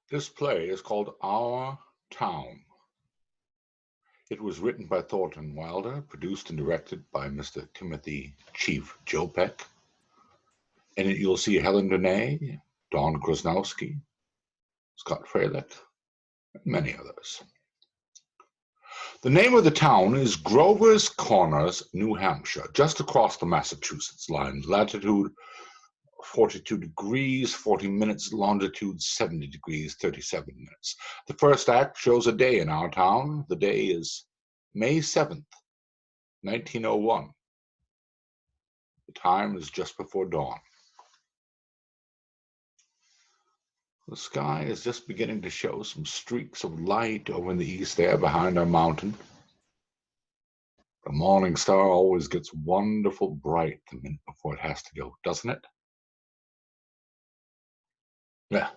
This play is called Our Town. It was written by Thornton Wilder, produced and directed by Mr. Timothy Chief Joe Peck. In it, you'll see Helen Danae, Don Krasnowski, Scott Fralick, and many others. The name of the town is Grover's Corners, New Hampshire, just across the Massachusetts line, latitude 42 degrees, 40 minutes, longitude 70 degrees, 37 minutes. The first act shows a day in our town. The day is May 7th, 1901. The time is just before dawn. The sky is just beginning to show some streaks of light over in the east there behind our mountain. The morning star always gets wonderful bright the minute before it has to go, doesn't it? Yeah.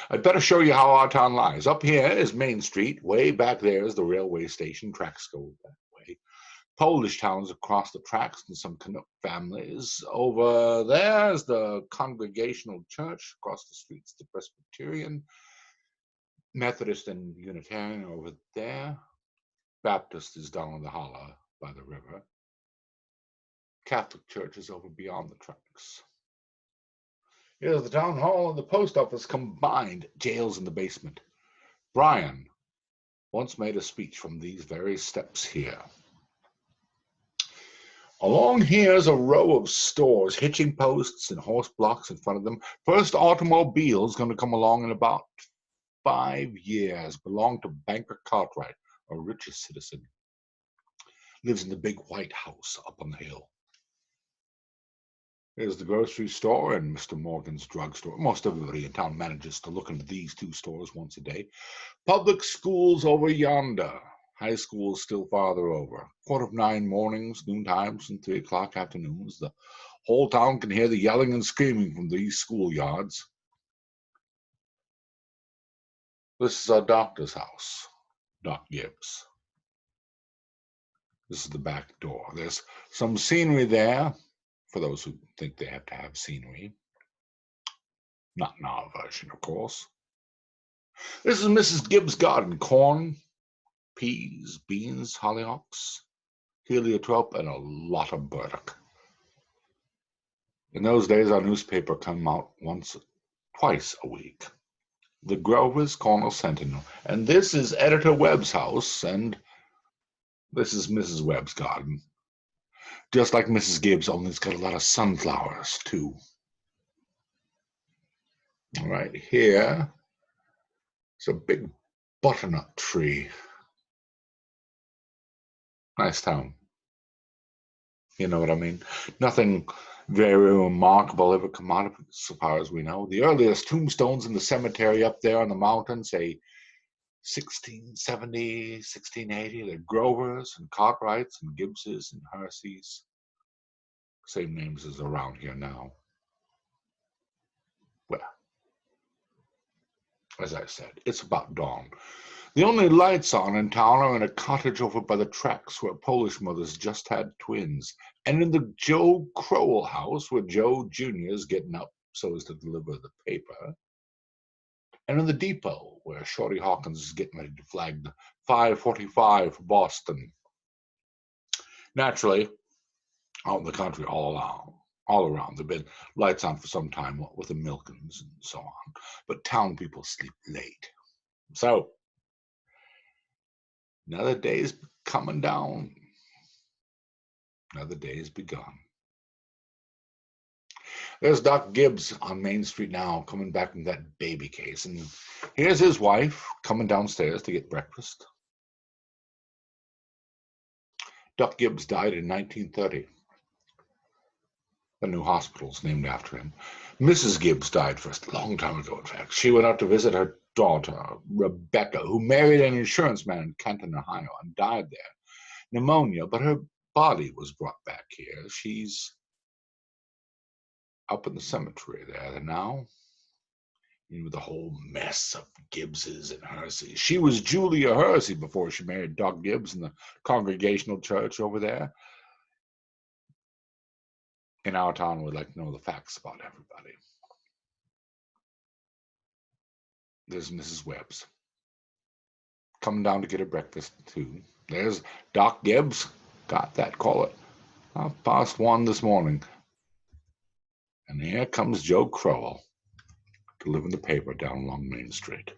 I'd better show you how our town lies. Up here is Main Street. Way back there is the railway station. Tracks go that way. Polish towns across the tracks and some Canuck families. Over there is the Congregational Church. Across the street's the Presbyterian. Methodist and Unitarian over there. Baptist is down in the hollow by the river. Catholic Church is over beyond the tracks. Here's the town hall and the post office combined. Jail's in the basement. Brian once made a speech from these very steps here. Along here is a row of stores, hitching posts and horse blocks in front of them. First automobile is going to come along in about 5 years. Belonged to Banker Cartwright, a richest citizen. Lives in the big white house up on the hill. Here's the grocery store and Mr. Morgan's drugstore. Most everybody in town manages to look into these two stores once a day. Public schools over yonder. High school still farther over. 9:15 mornings, noon times, and 3 o'clock afternoons. The whole town can hear the yelling and screaming from these schoolyards. This is our doctor's house, Doc Gibbs. This is the back door. There's some scenery there for those who think they have to have scenery. Not in our version, of course. This is Mrs. Gibbs' garden. Corn, peas, beans, hollyhocks, heliotrope, and a lot of burdock. In those days, our newspaper came out twice a week. The Grover's Cornell Sentinel. And this is Editor Webb's house, and this is Mrs. Webb's garden. Just like Mrs. Gibbs, only it's got a lot of sunflowers, too. Right here, it's a big butternut tree. Nice town. You know what I mean? Nothing very remarkable ever come out of it, so far as we know. The earliest tombstones in the cemetery up there on the mountain say 1670, 1680. They're Grovers and Cartwrights and Gibbses and Herseys. Same names as around here now. Well, as I said, it's about dawn. The only lights on in town are in a cottage over by the tracks where Polish mothers just had twins, and in the Joe Crowell house where Joe Jr. is getting up so as to deliver the paper, and in the depot where Shorty Hawkins is getting ready to flag the 5:45 for Boston. Naturally, out in the country all around, there've been lights on for some time with the Milkins and so on, but town people sleep late. So, another day is coming down. Another day has begun. There's Doc Gibbs on Main Street now, coming back from that baby case. And here's his wife coming downstairs to get breakfast. Doc Gibbs died in 1930. The new hospital's named after him. Mrs. Gibbs died first, a long time ago, in fact. She went out to visit her daughter, Rebecca, who married an insurance man in Kenton, Ohio, and died there. Pneumonia, but her body was brought back here. She's up in the cemetery there now, with the whole mess of Gibbses and Herseys. She was Julia Hersey before she married Doc Gibbs in the Congregational Church over there. In our town, we'd like to know the facts about everybody. There's Mrs. Webbs coming down to get her breakfast too. There's Doc Gibbs. Got that, call it. 1:30 this morning. And here comes Joe Crowell, delivering the paper down along Main Street.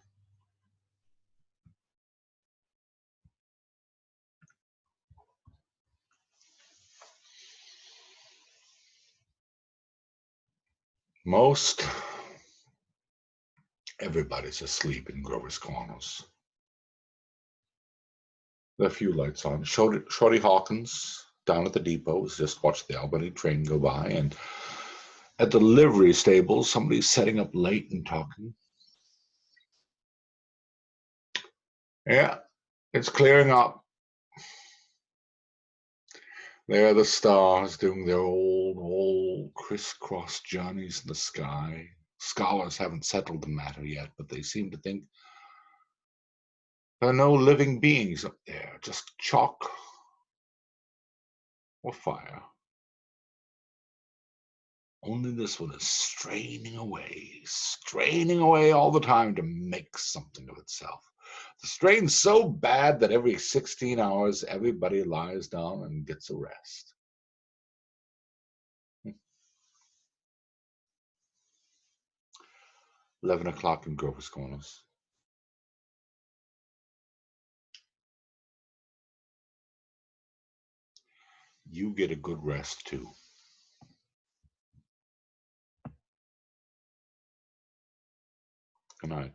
Most everybody's asleep in Grover's Corners. There are a few lights on. Shorty Hawkins down at the depot has just watched the Albany train go by, and at the livery stables, somebody's setting up late and talking. Yeah, it's clearing up. There are the stars doing their old crisscross journeys in the sky. Scholars haven't settled the matter yet, but they seem to think there are no living beings up there, just chalk or fire. Only this one is straining away all the time to make something of itself. The strain's so bad that every 16 hours, everybody lies down and gets a rest. 11 o'clock in Grover's Corners. You get a good rest too. Good night.